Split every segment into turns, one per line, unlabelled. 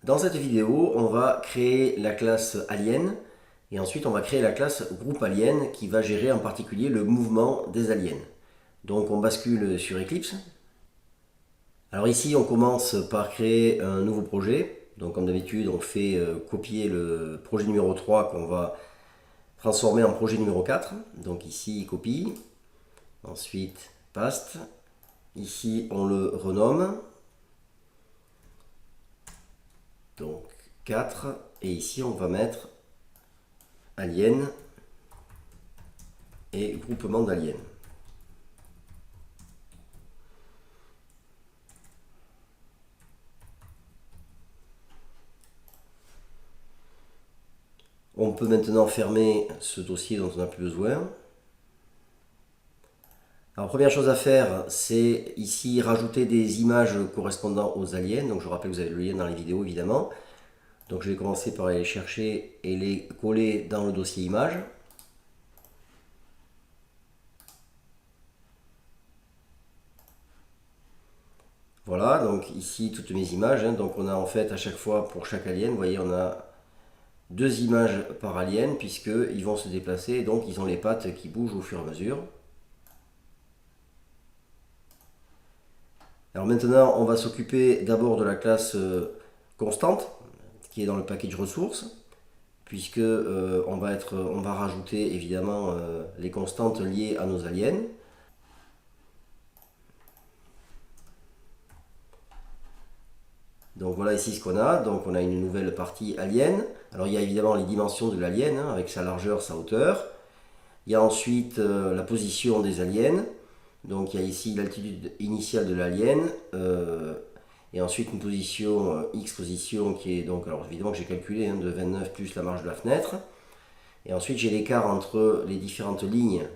Dans cette vidéo, on va créer la classe alien et ensuite on va créer la classe groupe alien qui va gérer en particulier le mouvement des aliens. Donc on bascule sur Eclipse. Alors ici on commence par créer un nouveau projet. Donc comme d'habitude on fait copier le projet numéro 3 qu'on va transformer en projet numéro 4. Donc ici copie, ensuite paste. Ici on le renomme. Donc 4 et ici on va mettre alien et groupement d'aliens. On peut maintenant fermer ce dossier dont on n'a plus besoin. Alors première chose à faire, c'est ici rajouter des images correspondant aux aliens. Donc je rappelle que vous avez le lien dans les vidéos évidemment. Donc je vais commencer par aller les chercher et les coller dans le dossier images. Voilà, donc ici toutes mes images. Donc on a en fait à chaque fois pour chaque alien, vous voyez, on a deux images par alien puisqu'ils vont se déplacer et donc ils ont les pattes qui bougent au fur et à mesure. Alors maintenant, on va s'occuper d'abord de la classe constante qui est dans le package ressources, puisque on va rajouter évidemment les constantes liées à nos aliens. Donc voilà ici ce qu'on a. Donc on a une nouvelle partie alien. Alors il y a évidemment les dimensions de l'alien avec sa largeur, sa hauteur. Il y a ensuite la position des aliens. Donc il y a ici l'altitude initiale de l'alien et ensuite une position X position qui est donc, alors évidemment que j'ai calculé de 29 plus la marge de la fenêtre. Et ensuite j'ai l'écart entre les différentes lignes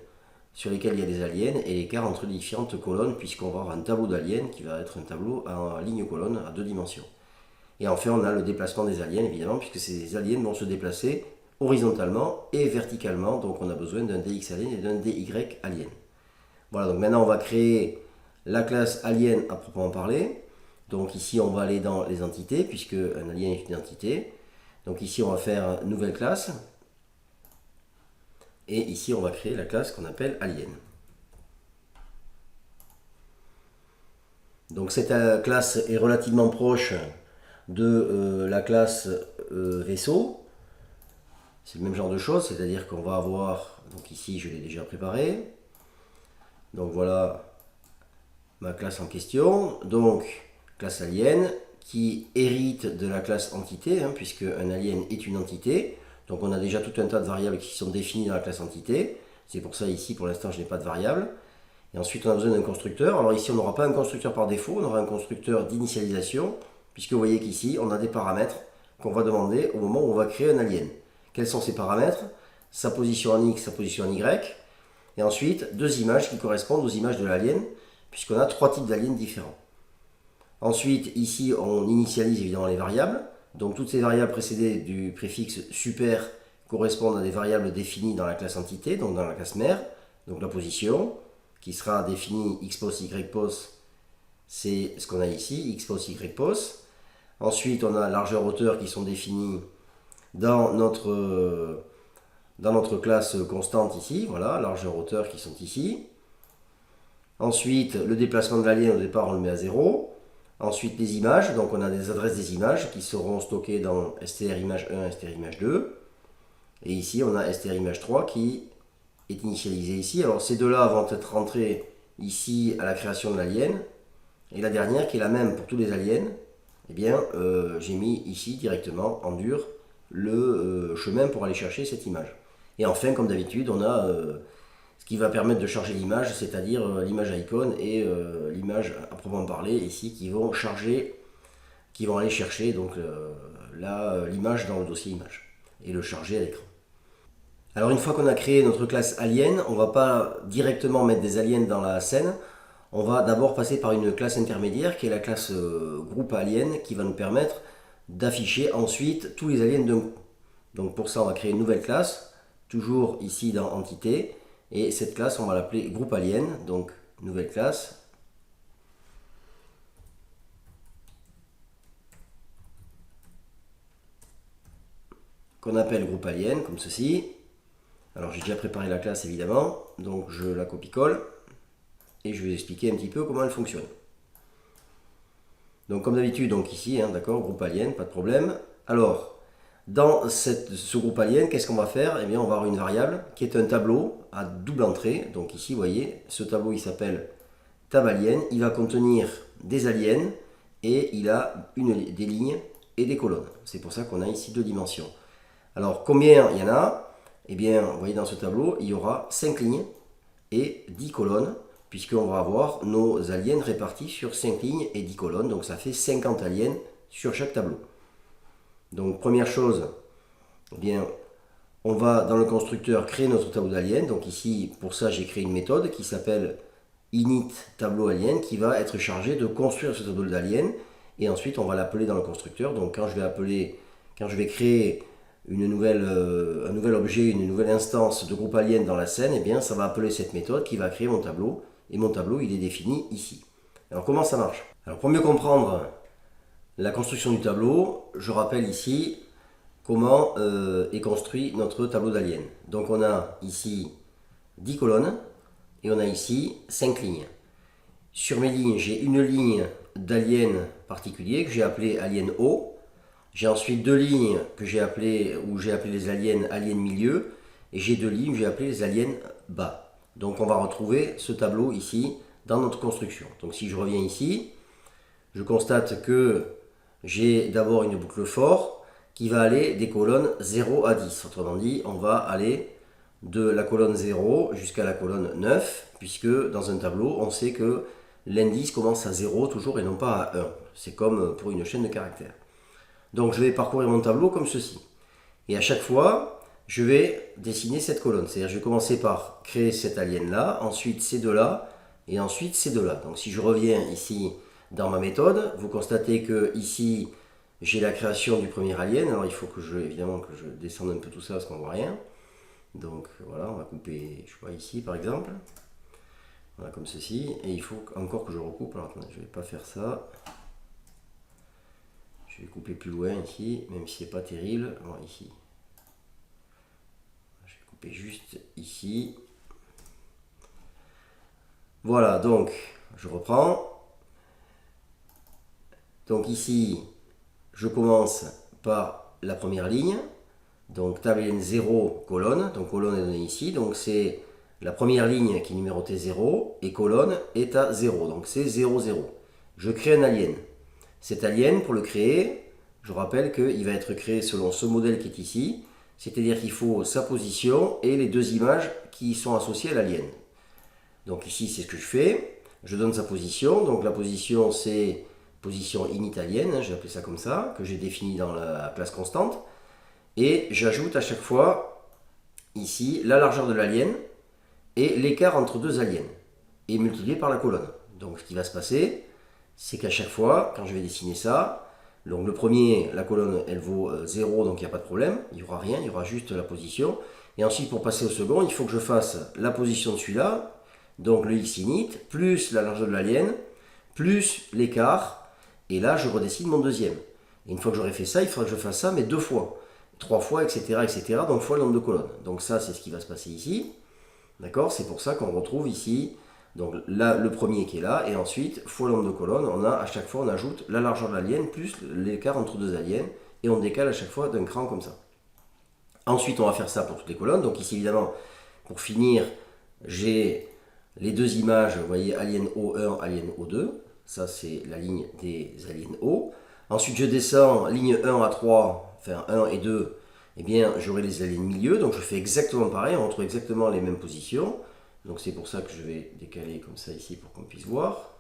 sur lesquelles il y a des aliens et l'écart entre les différentes colonnes puisqu'on va avoir un tableau d'aliens qui va être un tableau en ligne-colonne à deux dimensions. Et enfin on a le déplacement des aliens évidemment puisque ces aliens vont se déplacer horizontalement et verticalement. Donc on a besoin d'un DX alien et d'un DY alien. Voilà, donc maintenant on va créer la classe alien à proprement parler. Donc ici on va aller dans les entités, puisque un alien est une entité. Donc ici on va faire nouvelle classe. Et ici on va créer la classe qu'on appelle alien. Donc cette classe est relativement proche de la classe vaisseau. C'est le même genre de choses, c'est-à-dire qu'on va avoir, donc ici je l'ai déjà préparé. Donc voilà ma classe en question. Donc classe alien qui hérite de la classe entité, puisque un alien est une entité. Donc on a déjà tout un tas de variables qui sont définies dans la classe entité. C'est pour ça ici pour l'instant je n'ai pas de variable. Et ensuite on a besoin d'un constructeur. Alors ici on n'aura pas un constructeur par défaut, on aura un constructeur d'initialisation, puisque vous voyez qu'ici on a des paramètres qu'on va demander au moment où on va créer un alien. Quels sont ces paramètres? Sa position en X, sa position en Y. Et ensuite deux images qui correspondent aux images de l'alien, puisqu'on a trois types d'aliens différents. Ensuite, ici, on initialise évidemment les variables. Donc toutes ces variables précédées du préfixe super correspondent à des variables définies dans la classe entité, donc dans la classe mère. Donc la position, qui sera définie xpos, ypos, c'est ce qu'on a ici, xpos, ypos. Ensuite, on a largeur, hauteur qui sont définies dans notre classe constante ici. Voilà, largeur, hauteur qui sont ici. Ensuite, le déplacement de l'alien, au départ, on le met à 0. Ensuite, les images. Donc, on a des adresses des images qui seront stockées dans str-image1, str-image2. Et ici, on a str-image3 qui est initialisé ici. Alors, ces deux-là vont être rentrés ici à la création de l'alien. Et la dernière, qui est la même pour tous les aliens, eh bien, j'ai mis ici directement en dur le chemin pour aller chercher cette image. Et enfin, comme d'habitude, on a ce qui va permettre de charger l'image, c'est-à-dire l'image icône et l'image à proprement parler ici qui vont aller chercher donc l'image dans le dossier image et le charger à l'écran. Alors une fois qu'on a créé notre classe alien, on ne va pas directement mettre des aliens dans la scène. On va d'abord passer par une classe intermédiaire qui est la classe groupe alien qui va nous permettre d'afficher ensuite tous les aliens d'un coup. Donc pour ça on va créer une nouvelle classe, toujours ici dans entité. Et cette classe, on va l'appeler groupe alien, donc nouvelle classe. qu'on appelle groupe alien, comme ceci. Alors j'ai déjà préparé la classe évidemment, donc je la copie-colle et je vais vous expliquer un petit peu comment elle fonctionne. Donc comme d'habitude, donc ici, hein, d'accord, groupe alien, pas de problème. Alors, dans ce groupe alien, qu'est-ce qu'on va faire? Eh bien, on va avoir une variable qui est un tableau à double entrée. Donc ici, vous voyez, ce tableau, il s'appelle tab alien. Il va contenir des aliens et il a des lignes et des colonnes. C'est pour ça qu'on a ici 2 dimensions. Alors, combien il y en a? Eh bien, vous voyez, dans ce tableau, il y aura 5 lignes et 10 colonnes, puisqu'on va avoir nos aliens répartis sur 5 lignes et 10 colonnes. Donc, ça fait 50 aliens sur chaque tableau. Donc première chose, eh bien, on va dans le constructeur créer notre tableau d'alien. Donc ici, pour ça, j'ai créé une méthode qui s'appelle init tableau alien qui va être chargée de construire ce tableau d'alien. Et ensuite, on va l'appeler dans le constructeur. Donc quand je vais créer un nouvel objet, une nouvelle instance de groupe alien dans la scène, eh bien, ça va appeler cette méthode qui va créer mon tableau. Et mon tableau, il est défini ici. Alors comment ça marche? Alors pour mieux comprendre la construction du tableau, je rappelle ici comment est construit notre tableau d'alien. Donc on a ici 10 colonnes et on a ici 5 lignes. Sur mes lignes, j'ai une ligne d'alien particulier que j'ai appelé alien haut. J'ai ensuite 2 lignes que j'ai appelé les aliens milieu et j'ai 2 lignes que j'ai appelé les aliens bas. Donc on va retrouver ce tableau ici dans notre construction. Donc si je reviens ici, je constate que j'ai d'abord une boucle for qui va aller des colonnes 0 à 10. Autrement dit, on va aller de la colonne 0 jusqu'à la colonne 9, puisque dans un tableau, on sait que l'indice commence à 0 toujours et non pas à 1. C'est comme pour une chaîne de caractères. Donc je vais parcourir mon tableau comme ceci. Et à chaque fois, je vais dessiner cette colonne. C'est-à-dire je vais commencer par créer cet alien-là, ensuite ces deux-là, et ensuite ces deux-là. Donc si je reviens ici dans ma méthode, vous constatez que ici j'ai la création du premier alien. Alors il faut évidemment que je descende un peu tout ça parce qu'on ne voit rien. Donc voilà, on va couper, je sais pas, ici par exemple. Voilà, comme ceci. Et il faut encore que je recoupe. Alors attendez, je ne vais pas faire ça. Je vais couper plus loin ici, même si c'est pas terrible. Bon, ici. Je vais couper juste ici. Voilà, donc je reprends. Donc ici, je commence par la première ligne. Donc table alien 0, colonne. Donc colonne est donnée ici. Donc c'est la première ligne qui est numérotée 0 et colonne est à 0. Donc c'est 0, 0. Je crée un alien. Cet alien, pour le créer, je rappelle qu'il va être créé selon ce modèle qui est ici. C'est-à-dire qu'il faut sa position et les 2 images qui sont associées à l'alien. Donc ici, c'est ce que je fais. Je donne sa position. Donc la position, c'est position init alien, hein, j'ai appelé ça comme ça, que j'ai défini dans la classe constante. Et j'ajoute à chaque fois, ici, la largeur de l'alien et l'écart entre 2 aliens, et multiplié par la colonne. Donc ce qui va se passer, c'est qu'à chaque fois, quand je vais dessiner ça, donc le premier, la colonne, elle vaut 0, donc il n'y a pas de problème, il n'y aura rien, il y aura juste la position. Et ensuite, pour passer au second, il faut que je fasse la position de celui-là, donc le x init, plus la largeur de l'alien, plus l'écart, et là, je redessine mon deuxième. Et une fois que j'aurai fait ça, il faudra que je fasse ça, mais 2 fois, 3 fois, etc., etc., donc fois le nombre de colonnes. Donc ça, c'est ce qui va se passer ici. D'accord? C'est pour ça qu'on retrouve ici, donc là, le premier qui est là, et ensuite, fois le nombre de colonnes, on a, à chaque fois, on ajoute la largeur de l'alien, plus l'écart entre 2 aliens, et on décale à chaque fois d'un cran comme ça. Ensuite, on va faire ça pour toutes les colonnes. Donc ici, évidemment, pour finir, j'ai les 2 images, vous voyez, alien O1, alien O2. Ça, c'est la ligne des aliens O. Ensuite, je descends, ligne 1 à 3, enfin 1 et 2, eh bien, j'aurai les aliens milieu. Donc, je fais exactement pareil, on retrouve exactement les mêmes positions. Donc, c'est pour ça que je vais décaler comme ça ici pour qu'on puisse voir.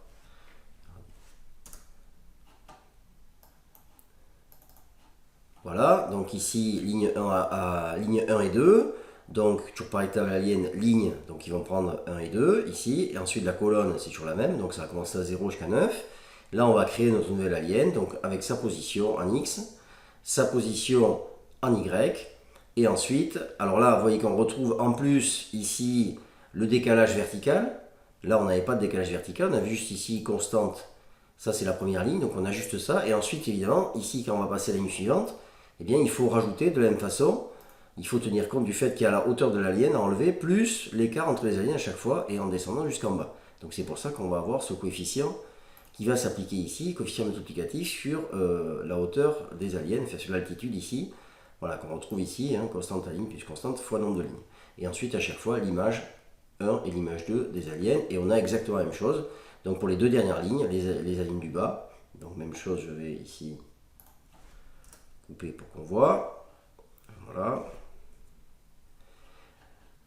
Voilà, donc ici, ligne 1, ligne 1 et 2. Donc, toujours pareil, table alien, ligne, donc ils vont prendre 1 et 2 ici. Et ensuite, la colonne, c'est toujours la même, donc ça va commencer à 0 jusqu'à 9. Là, on va créer notre nouvel alien, donc avec sa position en X, sa position en Y. Et ensuite, alors là, vous voyez qu'on retrouve en plus ici le décalage vertical. Là, on n'avait pas de décalage vertical, on avait juste ici constante. Ça, c'est la première ligne, donc on a juste ça. Et ensuite, évidemment, ici, quand on va passer à la ligne suivante, eh bien il faut rajouter de la même façon, il faut tenir compte du fait qu'il y a la hauteur de l'alien à enlever, plus l'écart entre les aliens à chaque fois, et en descendant jusqu'en bas. Donc c'est pour ça qu'on va avoir ce coefficient qui va s'appliquer ici, coefficient multiplicatif sur la hauteur des aliens, enfin sur l'altitude ici, voilà, qu'on retrouve ici, hein, constante à ligne plus constante fois nombre de lignes. Et ensuite à chaque fois l'image 1 et l'image 2 des aliens, et on a exactement la même chose. Donc pour les deux dernières lignes, les aliens du bas, donc même chose, je vais ici couper pour qu'on voit, voilà.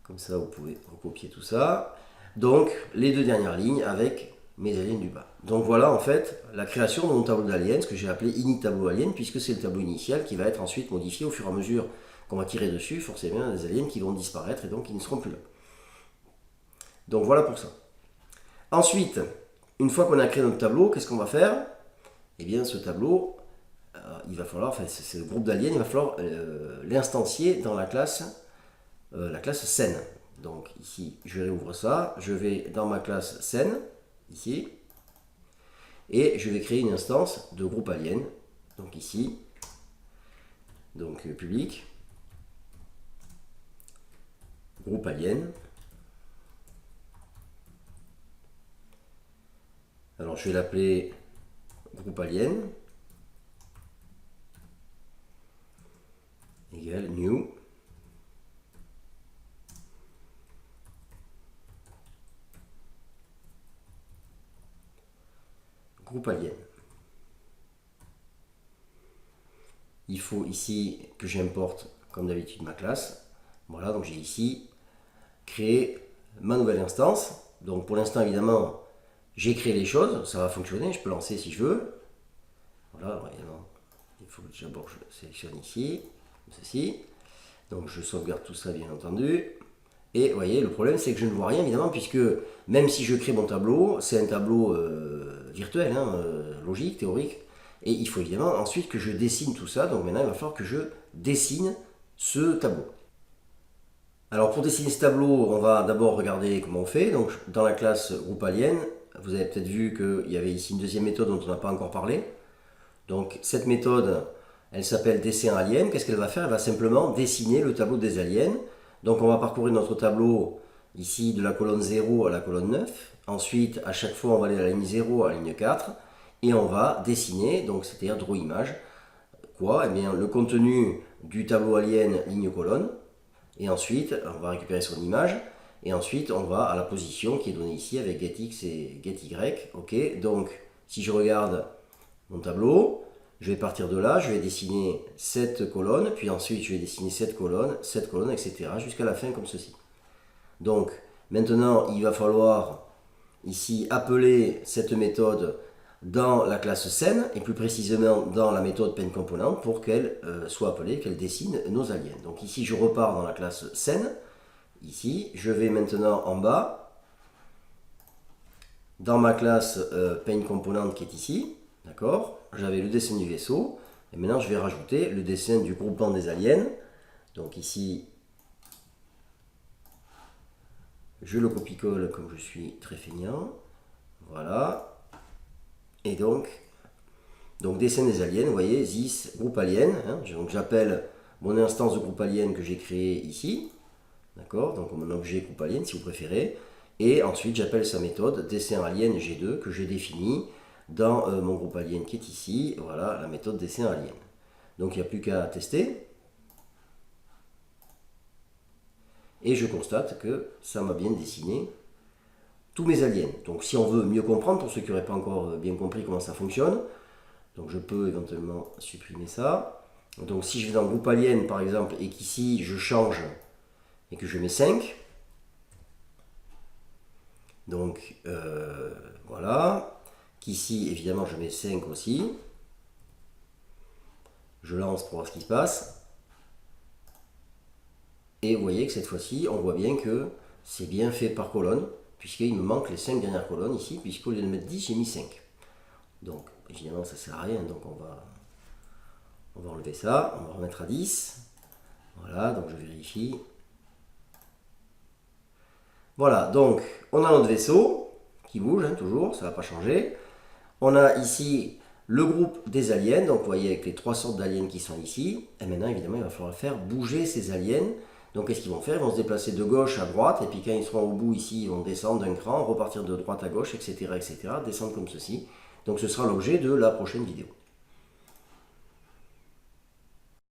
Comme ça, vous pouvez recopier tout ça. Donc, les deux dernières lignes avec mes aliens du bas. Donc voilà, en fait, la création de mon tableau d'aliens, ce que j'ai appelé init tableau alien, puisque c'est le tableau initial qui va être ensuite modifié au fur et à mesure qu'on va tirer dessus. Forcément, des aliens qui vont disparaître et donc qui ne seront plus là. Donc voilà pour ça. Ensuite, une fois qu'on a créé notre tableau, qu'est-ce qu'on va faire? Eh bien, ce tableau, il va falloir, enfin, c'est le groupe d'aliens, il va falloir l'instancier dans la classe scène. Donc ici, je réouvre ça, je vais dans ma classe scène, ici, et je vais créer une instance de groupe alien, donc ici, donc public, groupe alien. Alors je vais l'appeler groupe alien, égale new. Groupe alien. Il faut ici que j'importe, comme d'habitude, ma classe. Voilà, donc j'ai ici créé ma nouvelle instance. Donc pour l'instant, évidemment, j'ai créé les choses, ça va fonctionner, je peux lancer si je veux. Voilà, alors évidemment, il faut que d'abord je sélectionne ici, comme ceci. Donc je sauvegarde tout ça, bien entendu. Et vous voyez, le problème, c'est que je ne vois rien, évidemment, puisque même si je crée mon tableau, c'est un tableau virtuel, hein, logique, théorique. Et il faut évidemment ensuite que je dessine tout ça. Donc maintenant, il va falloir que je dessine ce tableau. Alors pour dessiner ce tableau, on va d'abord regarder comment on fait. Donc dans la classe groupe alien, vous avez peut-être vu qu'il y avait ici une deuxième méthode dont on n'a pas encore parlé. Donc cette méthode, elle s'appelle dessin alien. Qu'est-ce qu'elle va faire? Elle va simplement dessiner le tableau des aliens. Donc on va parcourir notre tableau ici de la colonne 0 à la colonne 9. Ensuite, à chaque fois, on va aller de la ligne 0 à la ligne 4. Et on va dessiner, donc c'est-à-dire draw image. Quoi? Eh bien, le contenu du tableau alien ligne-colonne. Et ensuite, on va récupérer son image. Et ensuite, on va à la position qui est donnée ici avec getX et getY. Ok, donc si je regarde mon tableau, je vais partir de là, je vais dessiner cette colonne, puis ensuite je vais dessiner cette colonne, etc. jusqu'à la fin comme ceci. Donc maintenant, il va falloir ici appeler cette méthode dans la classe scène, et plus précisément dans la méthode paintComponent pour qu'elle soit appelée, qu'elle dessine nos aliens. Donc ici, je repars dans la classe scène. Ici, je vais maintenant en bas, dans ma classe paintComponent qui est ici. D'accord? J'avais le dessin du vaisseau. Et maintenant, je vais rajouter le dessin du groupement des aliens. Donc ici, je le copie-colle comme je suis très feignant. Voilà. Et donc dessin des aliens, vous voyez, this groupe alien. Hein, donc j'appelle mon instance de groupe alien que j'ai créé ici. D'accord? Donc mon objet groupe alien si vous préférez. Et ensuite, j'appelle sa méthode dessin alien G2 que j'ai définie dans mon groupe alien qui est ici. Voilà la méthode dessin alien. Donc il n'y a plus qu'à tester. Et je constate que ça m'a bien dessiné tous mes aliens. Donc si on veut mieux comprendre, pour ceux qui n'auraient pas encore bien compris comment ça fonctionne, donc je peux éventuellement supprimer ça. Donc si je vais dans le groupe alien par exemple, et qu'ici je change et que je mets 5, donc voilà, qu'ici évidemment je mets 5 aussi, je lance pour voir ce qui se passe, et vous voyez que cette fois-ci on voit bien que c'est bien fait par colonne, puisqu'il me manque les 5 dernières colonnes ici, puisqu'au lieu de mettre 10, j'ai mis 5. Donc, évidemment, ça ne sert à rien, donc on va enlever ça, on va remettre à 10. Voilà, donc je vérifie. Voilà, donc on a notre vaisseau qui bouge, hein, toujours, ça ne va pas changer. On a ici le groupe des aliens, donc vous voyez avec les 3 sortes d'aliens qui sont ici, et maintenant évidemment il va falloir faire bouger ces aliens. Donc qu'est-ce qu'ils vont faire? Ils vont se déplacer de gauche à droite, et puis quand ils seront au bout ici, ils vont descendre d'un cran, repartir de droite à gauche, etc., etc., descendre comme ceci. Donc ce sera l'objet de la prochaine vidéo.